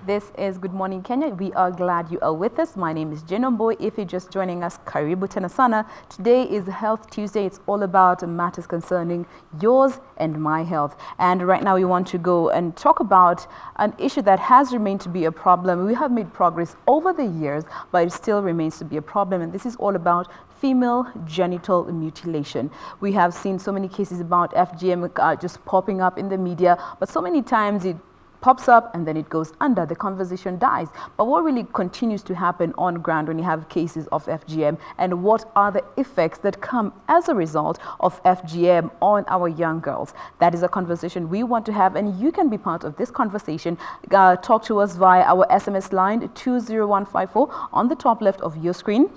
This is Good Morning Kenya. We are glad you are with us. My name is Jen Omboy. If you're just joining us, Karibu tena sana. Today is Health Tuesday. It's all about matters concerning yours and my health. And right now we want to go and talk about an issue that has remained to be a problem. We have made progress over the years, but it still remains to be a problem. And this is all about female genital mutilation. We have seen so many cases about FGM just popping up in the media, but so many times it pops up and then it goes under, the conversation dies. But what really continues to happen on ground when you have cases of FGM, and what are the effects that come as a result of FGM on our young girls? That is a conversation we want to have, and you can be part of this conversation. Talk to us via our SMS line 20154 on the top left of your screen.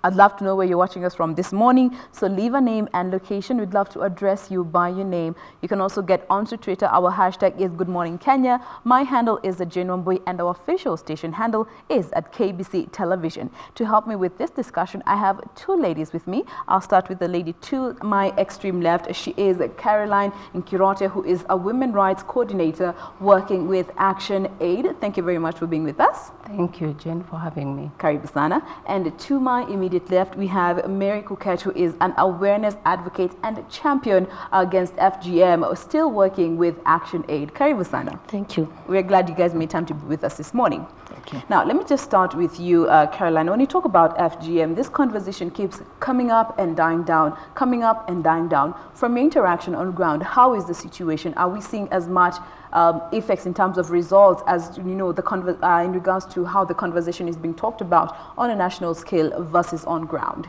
I'd love to know where you're watching us from this morning, so leave a name and location. We'd love to address you by your name. You can also get onto Twitter. Our hashtag is Good Morning Kenya. My handle is @JaneWambui, and our official station handle is at KBC Television. To help me with this discussion, I have two ladies with me. I'll start with the lady to my extreme left. She is Carolyne Nkirote, who is a women rights coordinator working with Action Aid. Thank you very much for being with us. Thank you, Jen, for having me. Karibu sana. And to my immediate left, we have Mary Kuket, who is an awareness advocate and champion against FGM, still working with Action Aid. Karibu sana. Thank you. We're glad you guys made time to be with us this morning. Thank you. Now, let me just start with you, Carolyne. When you talk about FGM, this conversation keeps coming up and dying down, coming up and dying down. From your interaction on ground, how is the situation? Are we seeing as much effects in terms of results as, you know, in regards to how the conversation is being talked about on a national scale versus on ground?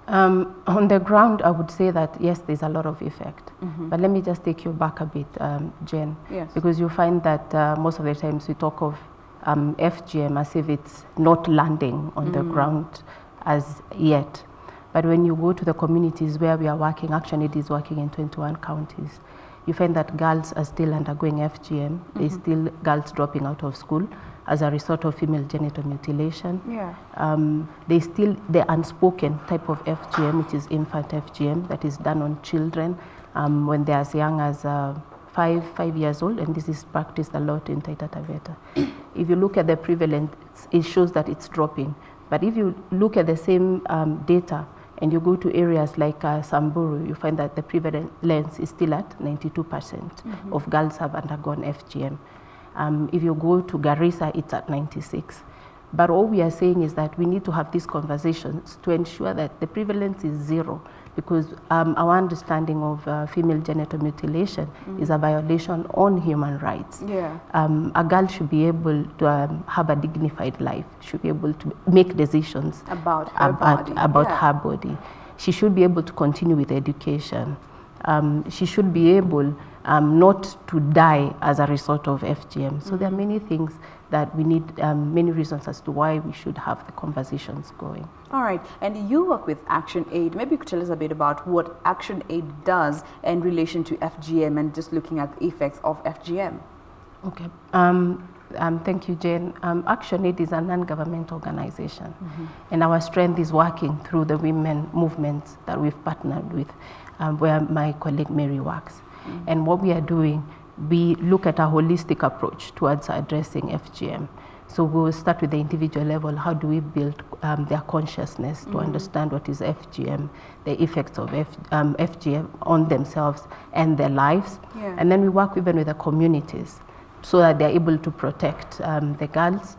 On the ground, I would say that yes, there's a lot of effect. But let me just take you back a bit, Jen, Yes. because you find that most of the times we talk of FGM as if it's not landing on the ground as yet. But when you go to the communities where we are working, Action Aid is working in 21 counties, you find that girls are still undergoing FGM. There's still girls dropping out of school as a result of female genital mutilation. Yeah. There's still the unspoken type of FGM, which is infant FGM, that is done on children when they're as young as 5 years old, and this is practiced a lot in Taita Taveta. If you look at the prevalence, it shows that it's dropping. But if you look at the same data, and you go to areas like Samburu, you find that the prevalence is still at 92% of girls have undergone FGM. If you go to Garissa, it's at 96%. But all we are saying is that we need to have these conversations to ensure that the prevalence is zero, because our understanding of female genital mutilation is a violation on human rights. Yeah. A girl should be able to have a dignified life, should be able to make decisions About her body. her body. She should be able to continue with education. She should be able not to die as a result of FGM. So there are many things that we need, many reasons as to why we should have the conversations going. All right, and you work with Action Aid. Maybe you could tell us a bit about what Action Aid does in relation to FGM and just looking at the effects of FGM. Okay. Thank you, Jane. Action Aid is a non-government organization, and our strength is working through the women movements that we've partnered with, where my colleague Mary works. And what we are doing, we look at a holistic approach towards addressing FGM. So we'll start with the individual level. How do we build their consciousness to understand what is FGM, the effects of FGM on themselves and their lives? Yeah. And then we work even with the communities so that they're able to protect the girls.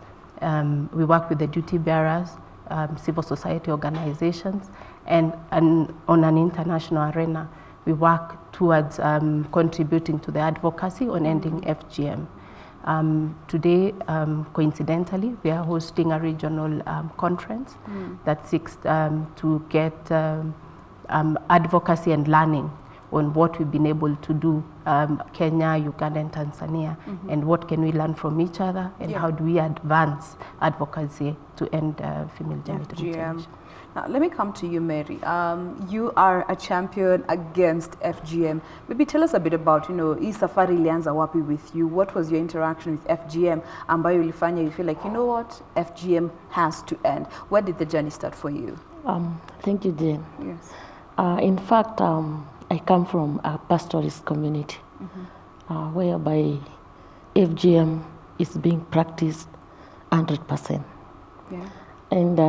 We work with the duty bearers, civil society organizations, and on an international arena, we work towards contributing to the advocacy on ending FGM. Today, coincidentally, we are hosting a regional conference that seeks to get advocacy and learning on what we've been able to do, Kenya, Uganda, and Tanzania, and what can we learn from each other, and how do we advance advocacy to end female genital mutilation. Now, let me come to you, Mary. You are a champion against FGM. Maybe tell us a bit about, you know, hii safari ilianza wapi with you. What was your interaction with FGM ambayo ilifanya you feel like, you know what, FGM has to end? Where did the journey start for you? Thank you, Jane. Yes. In fact, I come from a pastoralist community whereby FGM is being practiced 100%. Yeah. And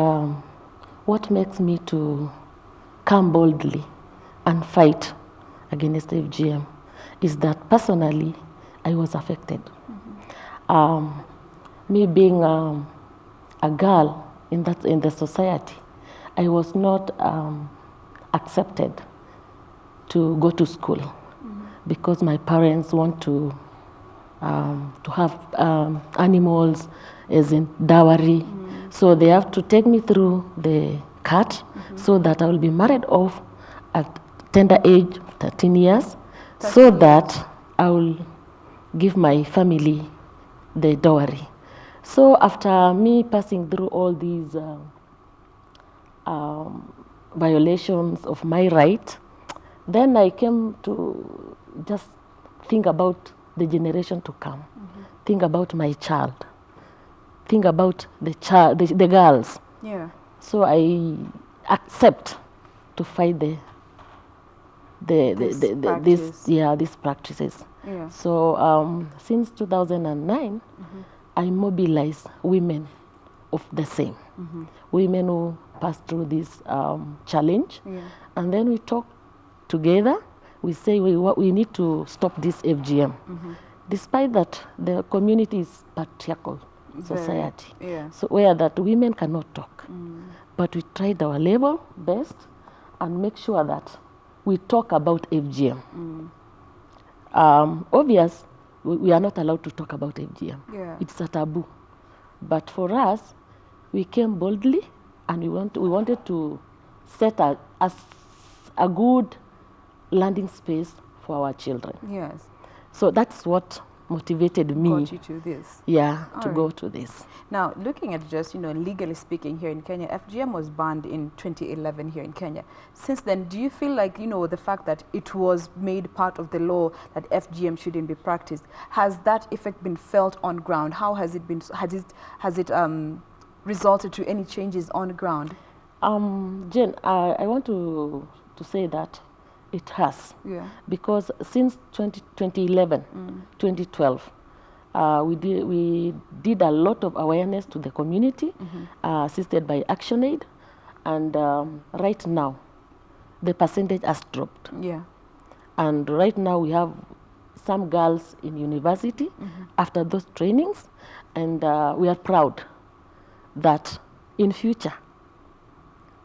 what makes me to come boldly and fight against FGM is that personally I was affected. Me being a girl in the society, I was not accepted to go to school because my parents want to have animals as in dowry. So they have to take me through the cut so that I will be married off at tender age, 13 years, so that I will give my family the dowry. So after me passing through all these violations of my right, then I came to just think about the generation to come, think about my child, think about the girls. Yeah. So I accept to fight these practices. Yeah. So since 2009, I mobilize women of the same, women who pass through this challenge, and then we talk together. We say we need to stop this FGM. Despite that, the community is patriarchal society, so where that women cannot talk. But we tried our level best and make sure that we talk about FGM. Obvious, we are not allowed to talk about FGM. It's a taboo. But for us, we came boldly, and we wanted to set a good landing space for our children. Yes. So that's what motivated me. Got you to this. Yeah, All to right. go to this. Now, looking at just, legally speaking here in Kenya, FGM was banned in 2011 here in Kenya. Since then, do you feel like, the fact that it was made part of the law that FGM shouldn't be practiced, has that effect been felt on ground? How has it been, has it resulted to any changes on the ground? Jane, I want to say that it has. Yeah. Because since 2011, 2012, we did a lot of awareness to the community, assisted by ActionAid, and right now, the percentage has dropped. Yeah. And right now we have some girls in university after those trainings, and we are proud that in future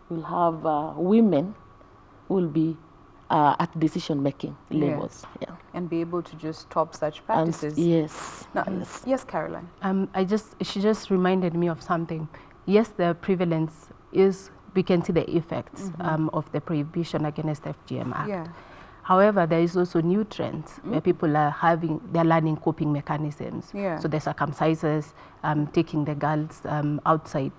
we'll have women who will be at decision-making levels. Yes. Yeah. And be able to just stop such practices. Yes. Now, yes, Caroline. She just reminded me of something. Yes, the prevalence is, we can see the effects of the prohibition against FGM Act. Yeah. However, there is also new trends where people are they're learning coping mechanisms. Yeah. So the circumcisers, taking the girls outside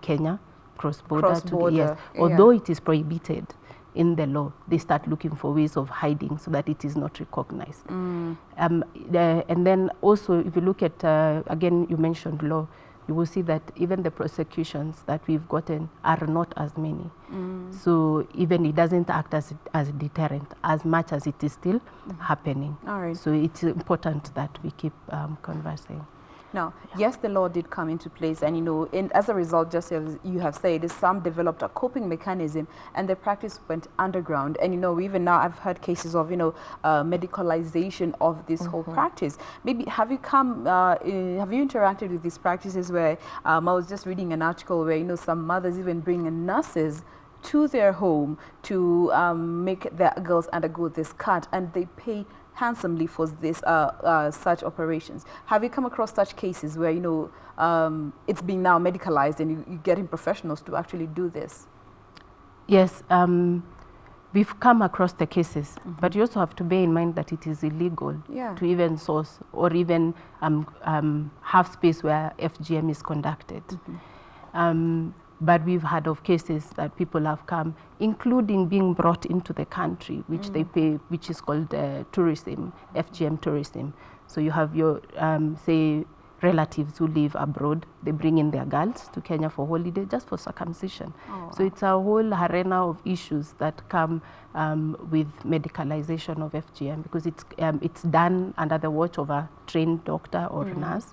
Kenya, cross-border. Yes. Yeah. Although it is prohibited in the law, they start looking for ways of hiding so that it is not recognized. And then also, if you look at, again, you mentioned law, you will see that even the prosecutions that we've gotten are not as many. So even it doesn't act as a deterrent as much as it is still happening. All right. So it's important that we keep conversing. Now, yes, the law did come into place, and and as a result, just as you have said, some developed a coping mechanism, and the practice went underground. And even now, I've heard cases of medicalization of this whole practice. Maybe have you interacted with these practices where I was just reading an article where some mothers even bring in nurses to their home to make their girls undergo this cut, and they pay handsomely for this such operations. Have you come across such cases where it's being now medicalized and you're getting professionals to actually do this? Yes, we've come across the cases, but you also have to bear in mind that it is illegal to even source or even have space where FGM is conducted. But we've heard of cases that people have come, including being brought into the country, which they pay, which is called tourism, FGM tourism. So you have your, say, relatives who live abroad, they bring in their girls to Kenya for holiday, just for circumcision. So it's a whole arena of issues that come with medicalization of FGM, because it's done under the watch of a trained doctor or nurse.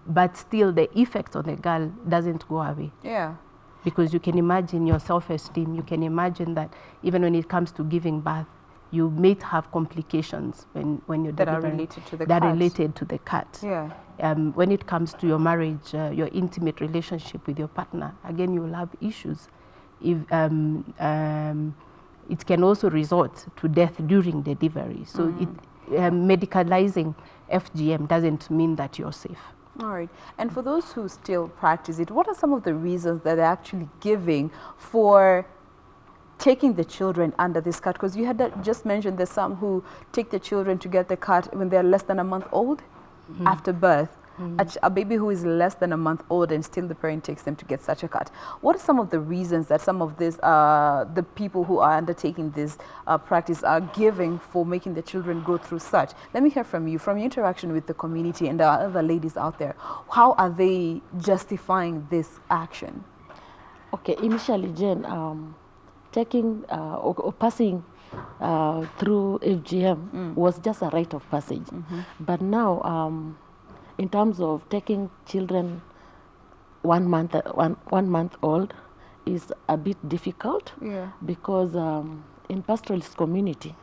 But still the effect on the girl doesn't go away. Yeah. Because you can imagine your self-esteem, you can imagine that even when it comes to giving birth, you may have complications when you're that delivering. Are related to the that cut. are related to the cut. Yeah. When it comes to your marriage, your intimate relationship with your partner, again, you will have issues. If, it can also result to death during delivery. So medicalizing FGM doesn't mean that you're safe. All right. And for those who still practice it, what are some of the reasons that they're actually giving for taking the children under this cut? Because you had just mentioned there's some who take the children to get the cut when they're less than a month old after birth. A baby who is less than a month old and still the parent takes them to get such a cut. What are some of the reasons that some of this, the people who are undertaking this practice are giving for making the children go through such? Let me hear from you, from your interaction with the community and the other ladies out there. How are they justifying this action? Okay, initially, Jen, taking or passing through FGM was just a rite of passage. But now, in terms of taking children 1 month old is a bit difficult because in pastoralist community,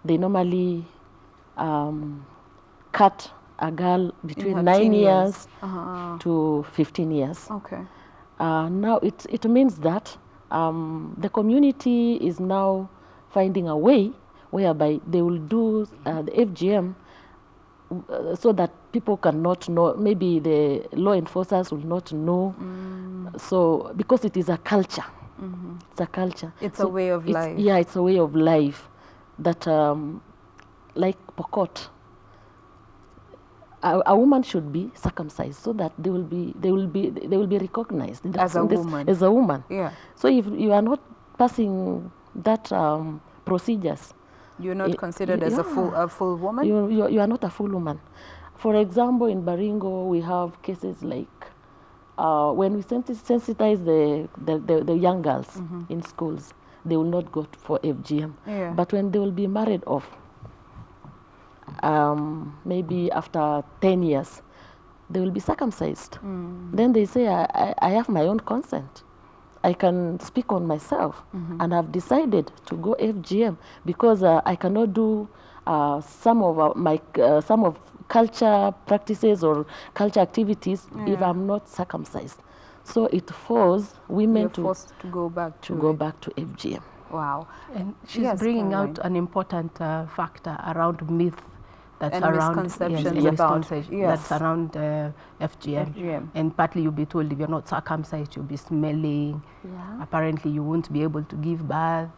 they normally cut a girl between 9 years to 15 years. Okay. Now it means that the community is now finding a way whereby they will do the FGM so that people cannot know, maybe the law enforcers will not know. So, because it is a culture. It's a culture. It's a way of life. Yeah, it's a way of life that, like Pokot, a woman should be circumcised so that they will be recognized as a woman. As a woman. Yeah. So if you are not passing that procedures, you're not considered as a full woman? You are not a full woman. For example, in Baringo, we have cases like when we sensitize the young girls in schools, they will not go for FGM. Yeah. But when they will be married off, maybe after 10 years, they will be circumcised. Then they say, I have my own consent. I can speak on myself, and I've decided to go FGM because I cannot do some of culture practices or culture activities if I'm not circumcised. So it forces women to go back to FGM. Wow. And she's bringing Carolyne. out an important factor around myth that's and around misconceptions about that's around FGM. And partly you'll be told if you're not circumcised, you'll be smelling. Yeah. Apparently you won't be able to give birth.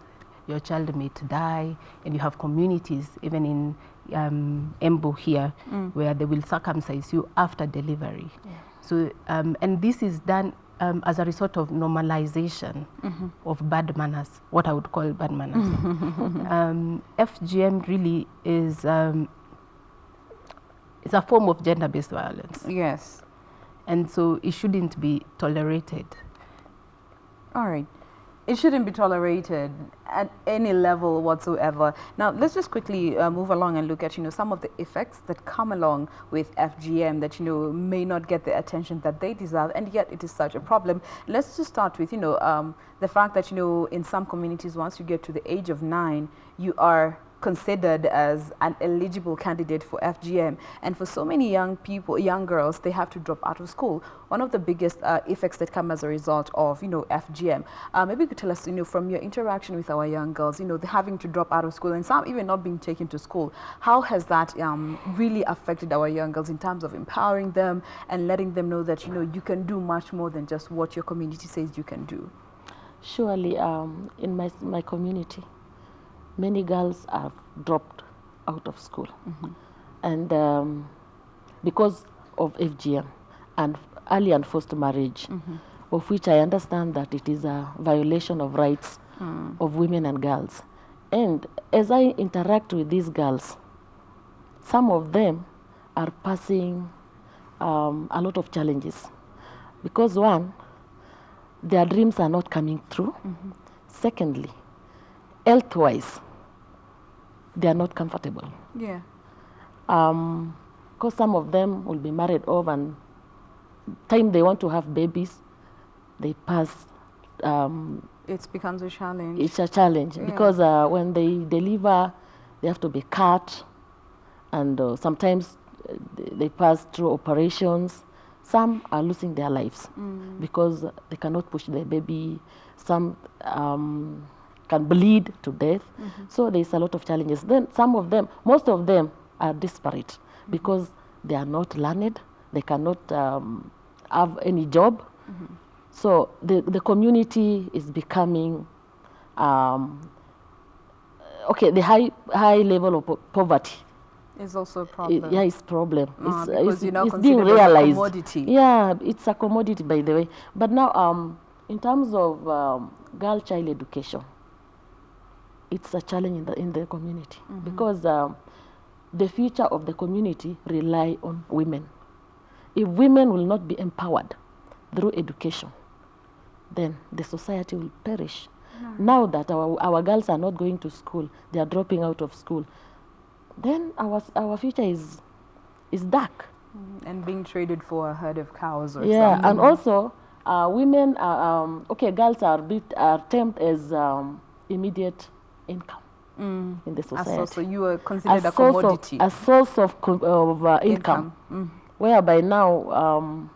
Your child may die. And you have communities, even in Embu here, where they will circumcise you after delivery. Yeah. So, and this is done as a result of normalization of bad manners, what I would call bad manners. FGM really is it's a form of gender-based violence. Yes. And so it shouldn't be tolerated. All right. It shouldn't be tolerated at any level whatsoever. Now, let's just quickly move along and look at, some of the effects that come along with FGM that, may not get the attention that they deserve, and yet it is such a problem. Let's just start with, the fact that, in some communities, once you get to the age of 9, you are considered as an eligible candidate for FGM, and for so many young girls, they have to drop out of school. One of the biggest effects that come as a result of FGM. Maybe you could tell us, from your interaction with our young girls, having to drop out of school and some even not being taken to school. How has that really affected our young girls in terms of empowering them and letting them know that you can do much more than just what your community says you can do? Surely, in my community, many girls have dropped out of school, and because of FGM and early and forced marriage, of which I understand that it is a violation of rights of women and girls. And as I interact with these girls, some of them are passing a lot of challenges because, one, their dreams are not coming through. Secondly, health-wise, they are not comfortable. Yeah. Because some of them will be married off and time they want to have babies, they pass. It becomes a challenge. It's a challenge because when they deliver, they have to be cut, and sometimes they pass through operations. Some are losing their lives because they cannot push their baby. Some can bleed to death. So there's a lot of challenges. Then some of them, most of them are desperate because they are not learned. They cannot have any job. So the community is becoming, okay, the high level of poverty is also a problem. Yeah, it's a problem. Because it's being realized. As a commodity. Yeah, it's a commodity, by the way. But now, in terms of girl child education, it's a challenge in the community because the future of the community rely on women. If women will not be empowered through education, then the society will perish. Now that our girls are not going to school, they are dropping out of school, then our future is dark. And being traded for a herd of cows or yeah, something. and also women are, girls are termed as immediate income in the society. So you are considered a commodity. A source of income. Whereby now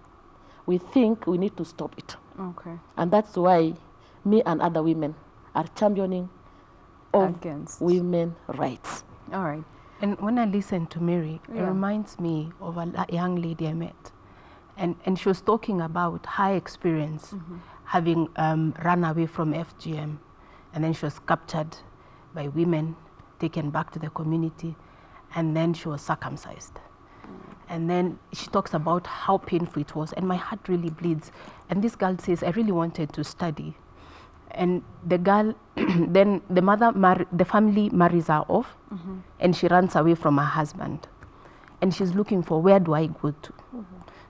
we think we need to stop it. Okay. And that's why me and other women are championing of against women's rights. All right. And when I listen to Mary, it reminds me of a young lady I met. And she was talking about her experience having run away from FGM. And then she was captured by women, taken back to the community, and then she was circumcised. And then she talks about how painful it was, and my heart really bleeds. And this girl says, I really wanted to study. And the girl, then the family marries her off, and she runs away from her husband. And she's looking for, where do I go to?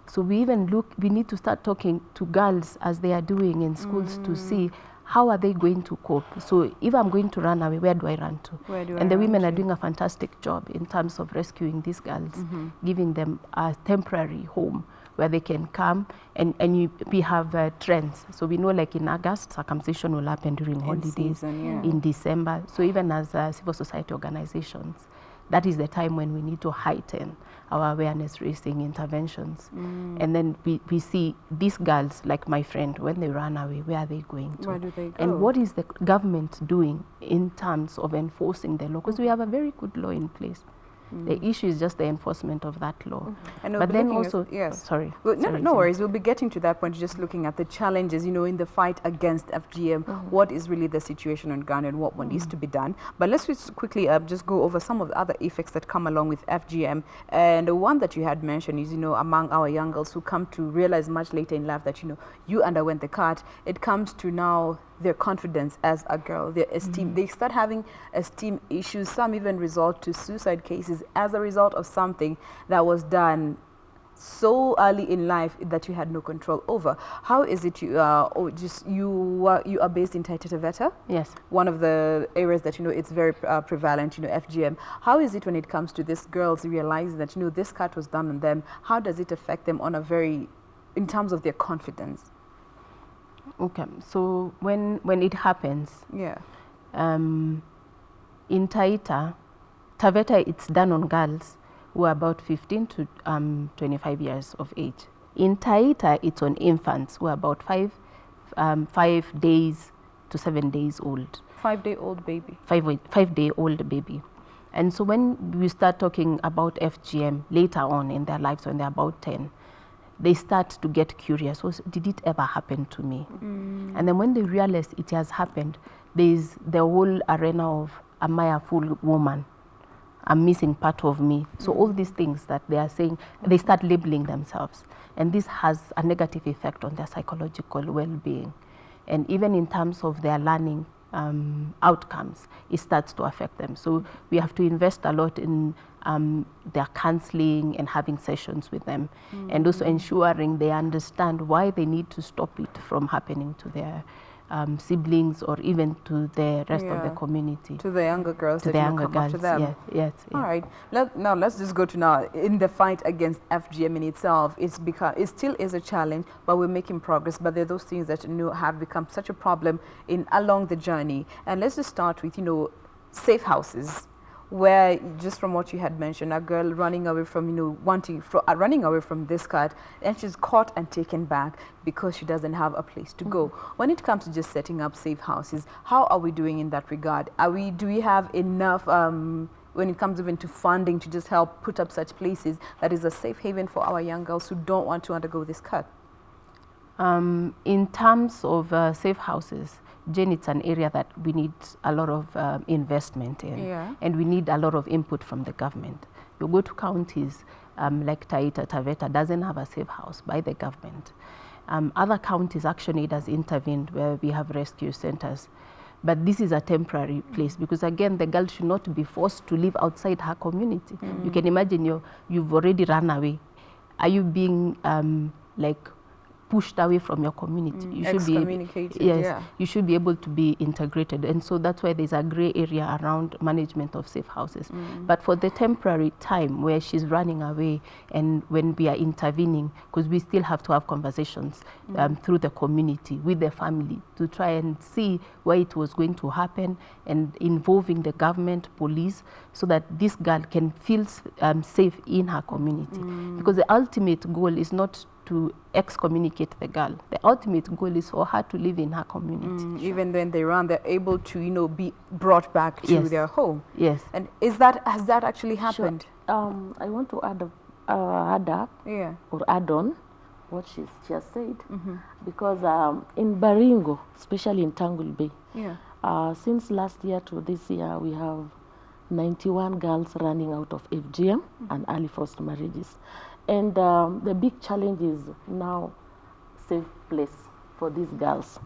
So we need to start talking to girls as they are doing in schools to see how are they going to cope. So if I'm going to run away, where do I run to? And the women are doing a fantastic job in terms of rescuing these girls, giving them a temporary home where they can come, and we have trends. So we know, like in August, circumcision will happen during holidays, in December. So even as civil society organizations, that is the time when we need to heighten our awareness raising interventions. And then we see these girls, like my friend, when they run away, where are they going to? Where do they go? And what is the government doing in terms of enforcing the law? Because we have a very good law in place. The issue is just the enforcement of that law. But then also, sorry. Well, no worries. We'll be getting to that point, just looking at the challenges, in the fight against FGM, what is really the situation on ground and what needs to be done. But let's just quickly just go over some of the other effects that come along with FGM. And the one that you had mentioned is, among our young girls who come to realize much later in life that, you underwent the cut, it comes to now their confidence as a girl, their esteem. They start having esteem issues. Some even resort to suicide cases as a result of something that was done so early in life that you had no control over. How is it you are based in Taita Taveta? Yes. One of the areas that it's very prevalent, FGM. How is it when it comes to these girls realizing that this cut was done on them? How does it affect them on in terms of their confidence? Okay, so when it happens, in Taveta, it's done on girls who are about 15 to 25 years of age. In Taita, it's on infants who are about 5 days to 7 days old. 5-day-old baby. 5-day-old baby. And so when we start talking about FGM later on in their lives, when they're about 10, they start to get curious. So did it ever happen to me? And then when they realize it has happened, there's the whole arena of, am I a full woman? I'm missing part of me. So all these things that they are saying, they start labeling themselves. And this has a negative effect on their psychological well-being. And even in terms of their learning outcomes, it starts to affect them. So we have to invest a lot in their counseling and having sessions with them, and also ensuring they understand why they need to stop it from happening to siblings or even to the rest of the community. To the younger girls to that the younger come girls, after them. yes, yes. All right. Now let's just go to now in the fight against FGM in itself. It still is a challenge, but we're making progress. But there are those things that have become such a problem along the journey. And let's just start with safe houses, where just from what you had mentioned, a girl running away from running away from this cat, and she's caught and taken back because she doesn't have a place to go. When it comes to just setting up safe houses, how are we doing in that regard? Do we have enough when it comes even to funding to just help put up such places that is a safe haven for our young girls who don't want to undergo this cut? In terms of safe houses, Jane, it's an area that we need a lot of investment in, and we need a lot of input from the government. You go to counties like Taita, Taveta doesn't have a safe house by the government. Other counties, ActionAid has intervened where we have rescue centers. But this is a temporary place because, again, the girl should not be forced to live outside her community. You can imagine you've already run away. Are you being pushed away from your community? You should be you should be able to be integrated, and so that's why there's a gray area around management of safe houses. But for the temporary time where she's running away and when we are intervening, because we still have to have conversations through the community with the family to try and see where it was going to happen and involving the government, police, so that this girl can feel safe in her community. Because the ultimate goal is not to excommunicate the girl. The ultimate goal is for her to live in her community. Even when they run, they're able to, be brought back to their home. Yes. And has that actually happened? Sure. I want to add up or add on what she has said, because in Baringo, especially in Tangle Bay, since last year to this year, we have 91 girls running out of FGM and early forced marriages. And the big challenge is now safe place for these girls.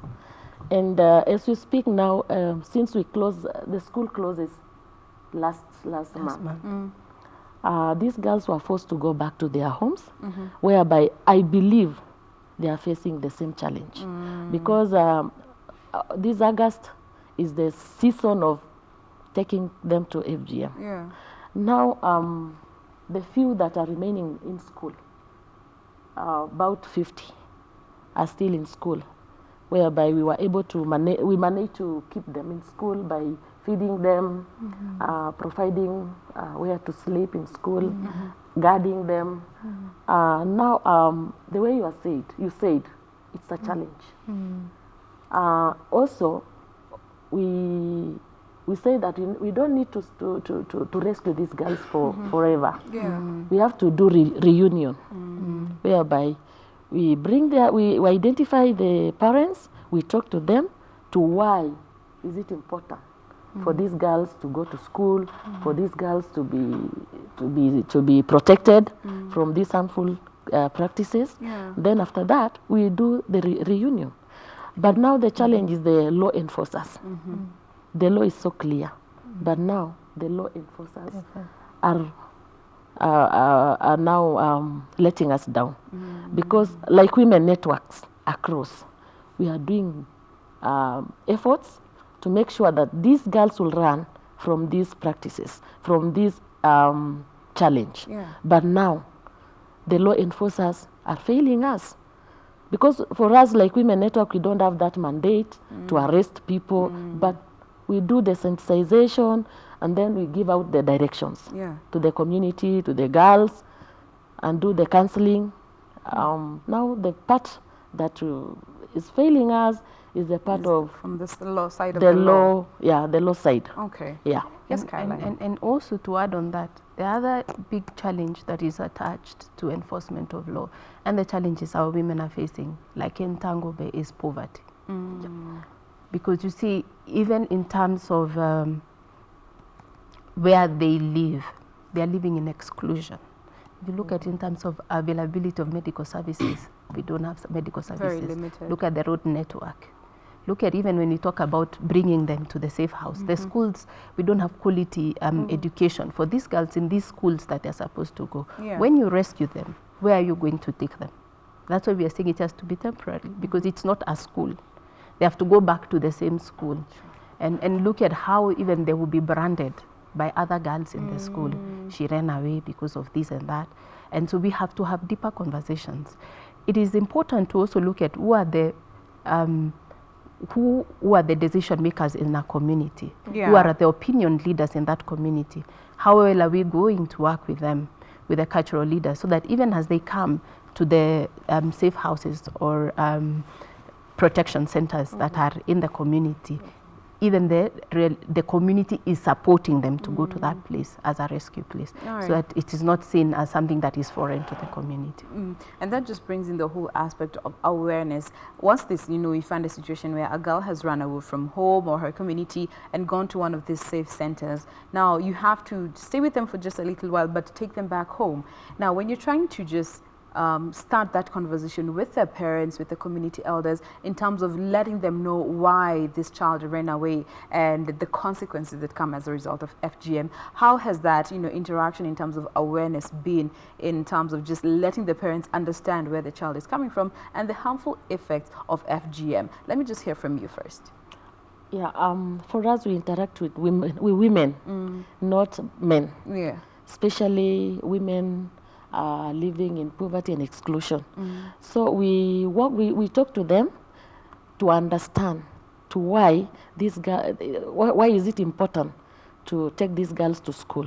And as we speak now, since we close, the school closes last month. These girls were forced to go back to their homes, whereby I believe they are facing the same challenge. Because this August is the season of taking them to FGM. Now, the few that are remaining in school, about 50, are still in school, whereby we were able to managed to keep them in school by feeding them, providing where to sleep in school, guarding them. Now, the way you said, it's a challenge. Also, we say that we don't need to rescue these girls forever. We have to do reunion, whereby we identify the parents, we talk to them to why is it important for these girls to go to school, for these girls to be protected from these harmful practices. Then after that, we do the reunion. But now the challenge is the law enforcers. The law is so clear, but now the law enforcers are now letting us down, because like women networks across, we are doing efforts to make sure that these girls will run from these practices, from this challenge. But now the law enforcers are failing us. Because for us, like Women Network, we don't have that mandate to arrest people, but we do the sensitization, and then we give out the directions to the community, to the girls, and do the counseling. Now the part that is failing us is the part from the law side of the law. Yeah, the law side. Okay. Yeah. Yes, Caroline. And also to add on that, the other big challenge that is attached to enforcement of law, and the challenges our women are facing, like in Tango Bay, is poverty. Because you see, even in terms of where they live, they are living in exclusion. If you look at in terms of availability of medical services, we don't have medical services. Very limited. Look at the road network. Look at even when you talk about bringing them to the safe house. The schools, we don't have quality education for these girls in these schools that they're supposed to go. When you rescue them, where are you going to take them? That's why we are saying it has to be temporary, because it's not a school. they have to go back to the same school and look at how even they will be branded by other girls in the school. She ran away because of this and that. And so we have to have deeper conversations. It is important to also look at who are the decision makers in our community, who are the opinion leaders in that community. How well are we going to work with them, with the cultural leaders, so that even as they come to the safe houses or protection centers that are in the community, even the community is supporting them to go to that place as a rescue place, so that it is not seen as something that is foreign to the community. And that just brings in the whole aspect of awareness. Once this, you find a situation where a girl has run away from home or her community and gone to one of these safe centers, now you have to stay with them for just a little while, but take them back home. Now, when you're trying to just start that conversation with their parents, with the community elders, in terms of letting them know why this child ran away and the consequences that come as a result of FGM. How has that, interaction in terms of awareness been, in terms of just letting the parents understand where the child is coming from and the harmful effects of FGM? Let me just hear from you first. Yeah, for us, we interact with women, not men. Yeah. Especially women living in poverty and exclusion. So we talk to them to understand to why is it important to take these girls to school?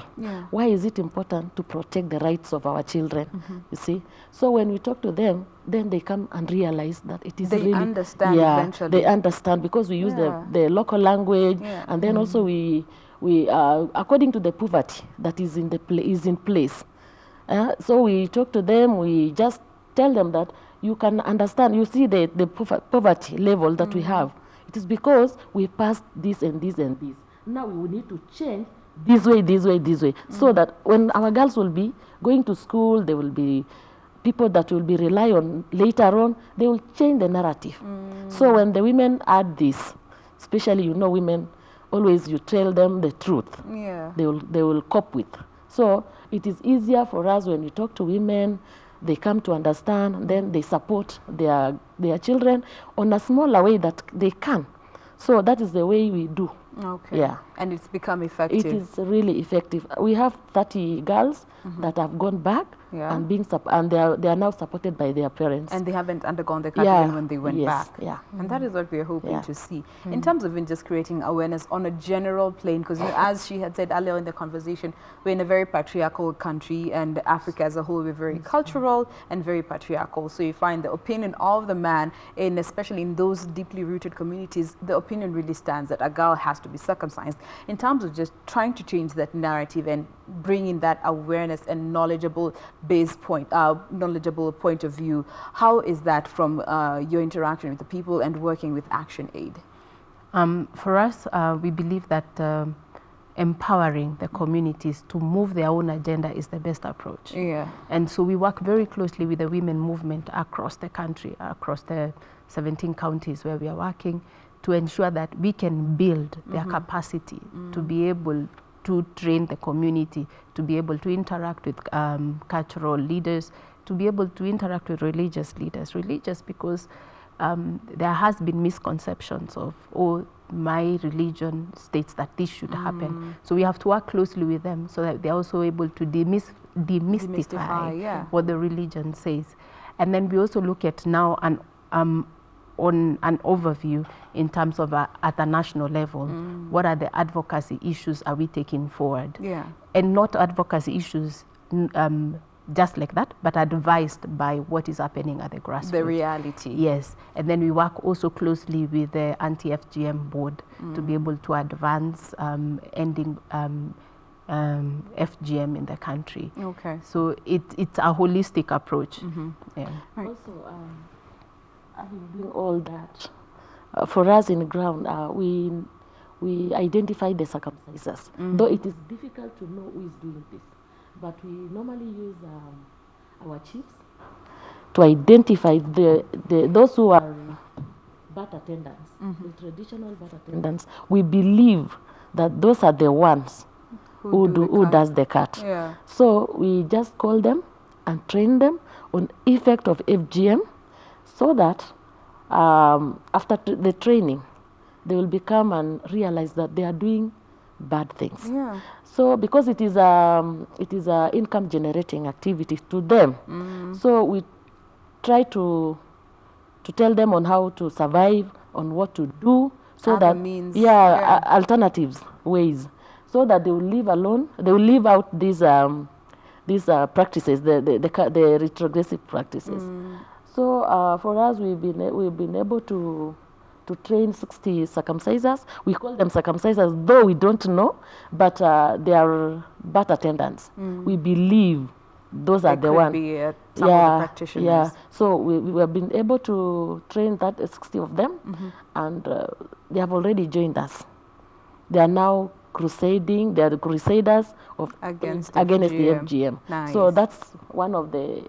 Why is it important to protect the rights of our children? You see? So when we talk to them, then they come and realize that it is they understand eventually. They understand because we use the local language, and then also we according to the poverty that is in place. So we talk to them, we just tell them that you can understand, you see the poverty level that we have. It is because we passed this and this and this. Now we need to change this way, so that when our girls will be going to school, there will be people that will be rely on later on, they will change the narrative. So when the women add this, especially, women, always you tell them the truth. They will cope with. So it is easier for us when we talk to women, they come to understand, then they support their children on a smaller way that they can. So that is the way we do. Okay. Yeah. And it's become effective. It is really effective. We have 30 girls that have gone back and they are now supported by their parents. And they haven't undergone the curriculum when they went back. Yeah. And that is what we are hoping to see. In terms of just creating awareness on a general plane, because as she had said earlier in the conversation, we're in a very patriarchal country, and Africa as a whole, we're very cultural and very patriarchal. So you find the opinion of the man, especially in those deeply rooted communities, the opinion really stands that a girl has to be circumcised. In terms of just trying to change that narrative and bringing that awareness and knowledgeable point of view, how is that from your interaction with the people and working with Action Aid? For us, we believe that empowering the communities to move their own agenda is the best approach. And so we work very closely with the women movement across the country, across the 17 counties where we are working, to ensure that we can build their capacity to be able to train the community, to be able to interact with cultural leaders, to be able to interact with religious leaders. Religious because there has been misconceptions of, my religion states that this should happen. So we have to work closely with them so that they're also able to demystify what the religion says. And then we also look at now on an overview in terms of at the national level, what are the advocacy issues are we taking forward? And not advocacy issues just like that, but advised by what is happening at the grassroots. The reality. Yes. And then we work also closely with the anti-FGM board to be able to advance ending FGM in the country. Okay. So it's a holistic approach. Also, doing all that, for us in the ground, we identify the circumstances. Though it is difficult to know who is doing this, but we normally use our chiefs to identify those who are birth attendants, the traditional birth attendants. We believe that those are the ones who does the cut. So we just call them and train them on effect of FGM, so that after the training, they will become and realize that they are doing bad things. Yeah. So because it is a income generating activity to them, so we try to tell them on how to survive, on what to do, so Other that means, alternatives ways, so that they will live alone. They will live out these practices, the retrogressive practices. So for us, we've been able to train 60 circumcisers. We call them circumcisers, though we don't know, but they are birth attendants. We believe those are the ones. Be some of the practitioners. Yeah. So we have been able to train that 60 of them, and they have already joined us. They are now crusading. They are the crusaders against the FGM. Nice. So that's one of the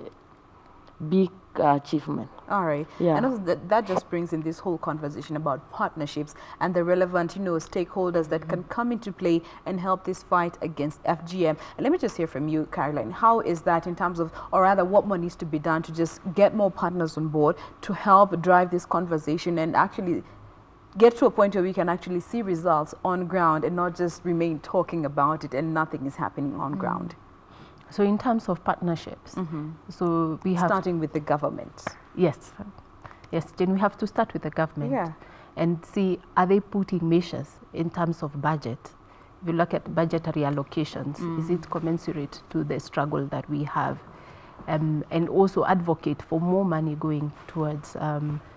big achievement. All right. Yeah. And also that just brings in this whole conversation about partnerships and the relevant, stakeholders that can come into play and help this fight against FGM. And let me just hear from you, Carolyne. How is that in terms of, or rather, what more needs to be done to just get more partners on board to help drive this conversation and actually get to a point where we can actually see results on ground and not just remain talking about it and nothing is happening on ground? So in terms of partnerships, so we have... Starting with the government. Yes, Jen, we have to start with the government and see, are they putting measures in terms of budget? If you look at budgetary allocations, is it commensurate to the struggle that we have? And also advocate for more money going towards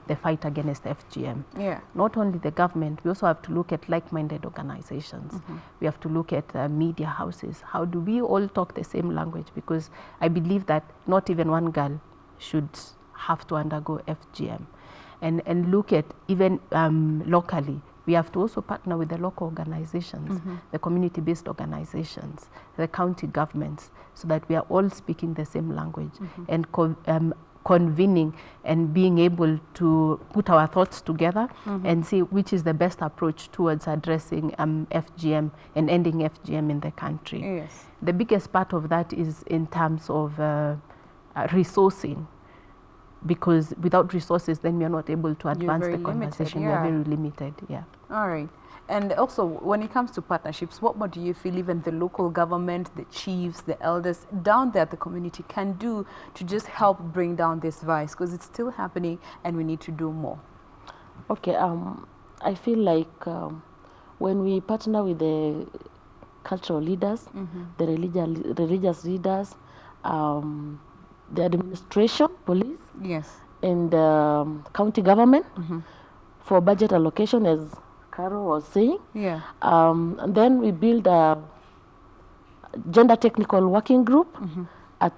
the fight against FGM. Yeah. Not only the government, we also have to look at like-minded organizations. We have to look at media houses. How do we all talk the same language? Because I believe that not even one girl should have to undergo FGM. And look at even locally, we have to also partner with the local organizations, the community-based organizations, the county governments, so that we are all speaking the same language and convening and being able to put our thoughts together and see which is the best approach towards addressing FGM and ending FGM in the country. Yes. The biggest part of that is in terms of resourcing, because without resources, then we are not able to advance the conversation. We are very limited. Yeah. All right. And also, when it comes to partnerships, what more do you feel even the local government, the chiefs, the elders down there at the community can do to just help bring down this vice? Because it's still happening and we need to do more. Okay. I feel like when we partner with the cultural leaders, the religious leaders, the administration, police, and county government for budget allocation, as Caro was saying. Yeah. And then we build a gender technical working group at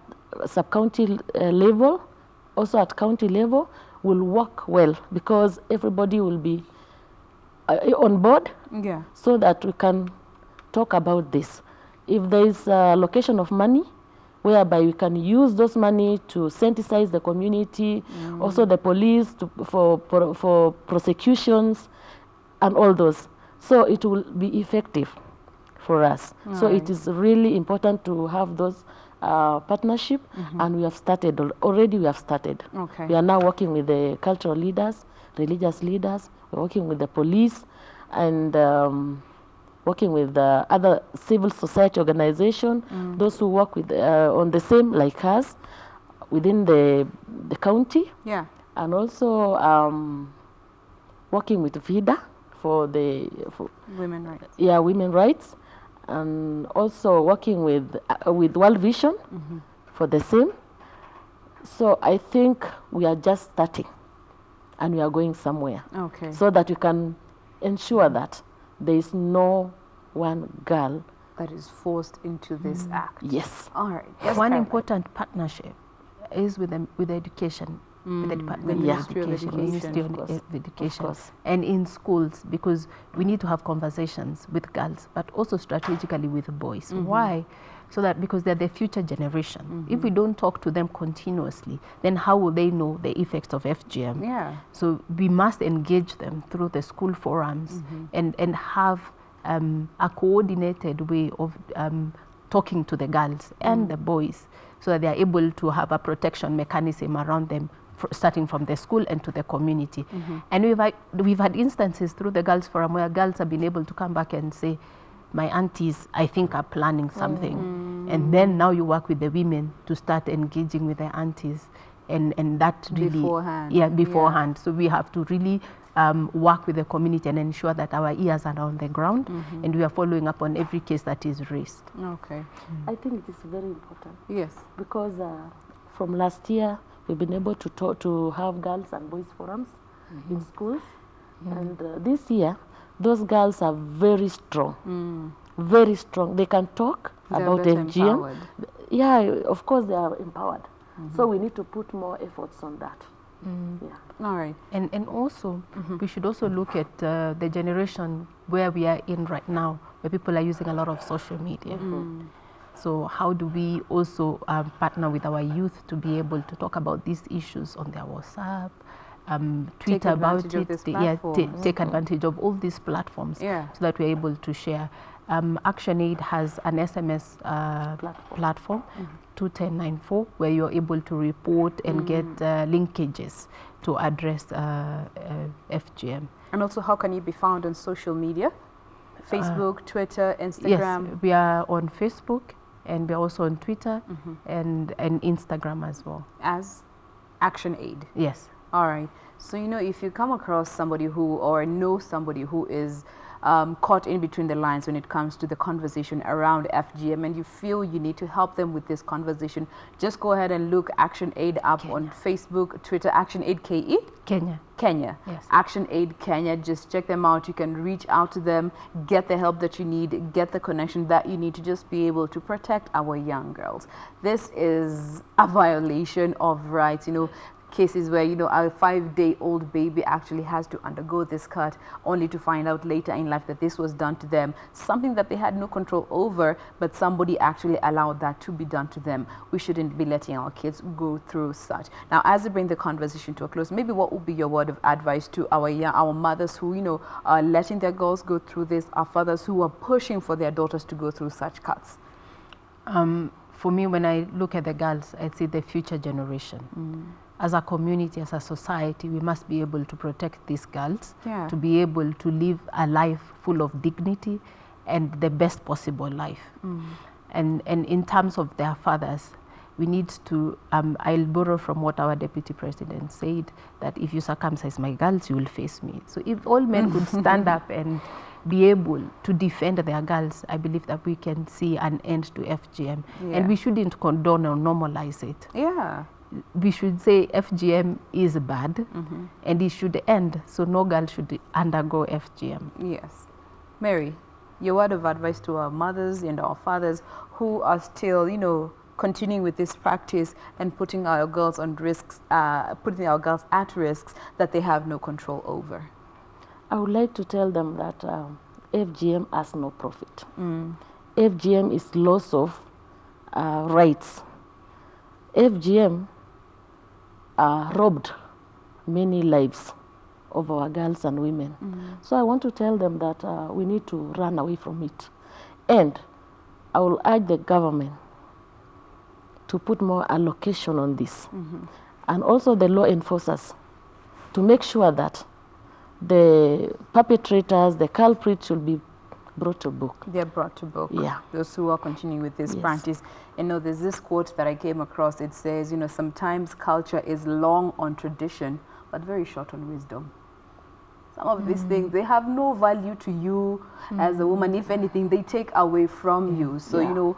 sub-county level, also at county level, will work well because everybody will be on board, so that we can talk about this. If there is a allocation of money, whereby we can use those money to sensitize the community, also the police for prosecutions and all those. So it will be effective for us. So it is really important to have those partnership, and we have started already. We have started. Okay. We are now working with the cultural leaders, religious leaders. We're working with the police, and working with other civil society organization, those who work with on the same like us within the county. Yeah. And also working with VIDA for women rights. Yeah, women rights, and also working with World Vision for the same. So I think we are just starting, and we are going somewhere. Okay. So that we can ensure that there is no one girl that is forced into this act. Yes. All right. Yes, one important partnership is with education, with the Department of Education, Ministry of Education, and in schools, because we need to have conversations with girls, but also strategically with boys. Why? So that because they're the future generation. If we don't talk to them continuously, then how will they know the effects of FGM? Yeah. So we must engage them through the school forums and have a coordinated way of talking to the girls and the boys, so that they are able to have a protection mechanism around them starting from the school and to the community. And we've had instances through the Girls Forum where girls have been able to come back and say, my aunties, I think, are planning something. And then now you work with the women to start engaging with their aunties. And that really... Beforehand. So we have to really work with the community and ensure that our ears are on the ground and we are following up on every case that is raised. Okay. I think it is very important. Yes. Because from last year, we've been able to have girls and boys forums in schools. And this year, those girls are very strong. Very strong. They can talk about FGM. Empowered. Yeah, of course they are empowered. So we need to put more efforts on that. All right. And also, we should also look at the generation where we are in right now, where people are using a lot of social media. So how do we also partner with our youth to be able to talk about these issues on their WhatsApp, tweet about it, take advantage of all these platforms so that we're able to share. ActionAid has an SMS platform, 21094, where you're able to report and get linkages to address FGM. And also, how can you be found on social media? Facebook, Twitter, Instagram? Yes, we are on Facebook, and we're also on Twitter and Instagram as well. As ActionAid? Yes. All right. So, you know, if you come across somebody who, or know somebody who is caught in between the lines when it comes to the conversation around FGM, and you feel you need to help them with this conversation, just go ahead and look ActionAid up on Facebook, Twitter, ActionAid KE? Kenya. Yes. ActionAid Kenya. Just check them out. You can reach out to them, get the help that you need, get the connection that you need to just be able to protect our young girls. This is a violation of rights, you know. Cases where, you know, a 5-day-old baby actually has to undergo this cut only to find out later in life that this was done to them, something that they had no control over, but somebody actually allowed that to be done to them. We shouldn't be letting our kids go through such. Now, as we bring the conversation to a close, maybe what would be your word of advice to our mothers who, you know, are letting their girls go through this, our fathers who are pushing for their daughters to go through such cuts? For me, when I look at the girls, I see the future generation. As a community, as a society, we must be able to protect these girls, to be able to live a life full of dignity and the best possible life. And in terms of their fathers, we need to, I'll borrow from what our Deputy President said, that if you circumcise my girls, you will face me. So if all men could stand up and be able to defend their girls, I believe that we can see an end to FGM. And we shouldn't condone or normalize it. We should say FGM is bad and it should end, so no girl should undergo FGM. Yes. Mary, your word of advice to our mothers and our fathers who are still, you know, continuing with this practice and putting our girls on risks, putting our girls at risks that they have no control over. I would like to tell them that FGM has no profit. FGM is loss of rights. FGM robbed many lives of our girls and women. So I want to tell them that we need to run away from it. And I will urge the government to put more allocation on this. And also the law enforcers to make sure that the perpetrators, the culprits should be brought to book. They're brought to book. Yeah. Those who are continuing with this practice. You know, there's this quote that I came across. It says, you know, sometimes culture is long on tradition, but very short on wisdom. Some of these things, they have no value to you as a woman. If anything, they take away from you. So, you know,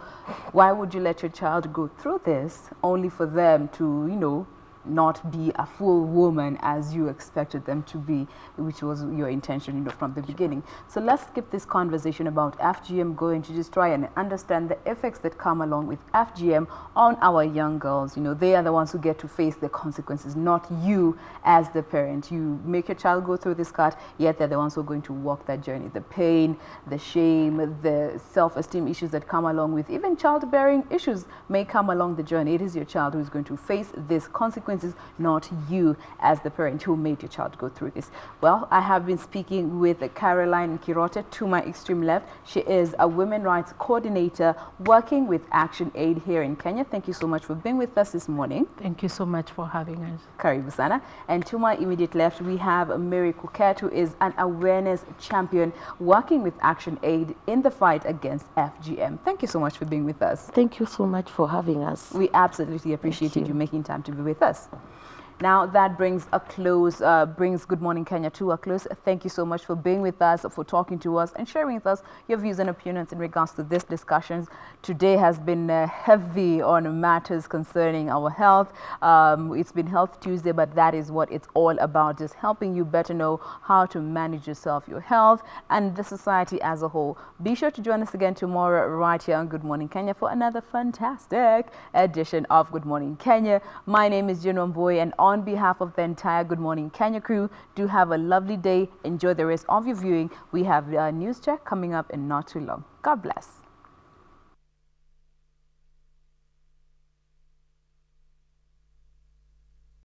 why would you let your child go through this only for them to, you know, not be a full woman as you expected them to be, which was your intention, you know, from the beginning. So let's skip this conversation about FGM, going to just try and understand the effects that come along with FGM on our young girls. You know, they are the ones who get to face the consequences, not you as the parent. You make your child go through this cut, yet they're the ones who are going to walk that journey. The pain, the shame, the self-esteem issues that come along with even childbearing issues may come along the journey. It is your child who is going to face these consequences consequences, not you as the parent who made your child go through this. Well, I have been speaking with Carolyne Nkirote to my extreme left. She is a women rights coordinator working with Action Aid here in Kenya. Thank you so much for being with us this morning. Thank you so much for having us. Karibu sana. And to my immediate left, we have Mary Kuket, who is an awareness champion working with Action Aid in the fight against FGM. Thank you so much for being with us. Thank you so much for having us. We absolutely appreciated you making time to be with us. Now that brings a close, brings Good Morning Kenya to a close. Thank you so much for being with us, for talking to us and sharing with us your views and opinions in regards to this discussions. Today has been heavy on matters concerning our health. It's been Health Tuesday, but that is what it's all about, just helping you better know how to manage yourself, your health, and the society as a whole. Be sure to join us again tomorrow right here on Good Morning Kenya for another fantastic edition of Good Morning Kenya. My name is Nkirote, and on behalf of the entire Good Morning Kenya crew, do have a lovely day. Enjoy the rest of your viewing. We have a news check coming up in not too long. God bless.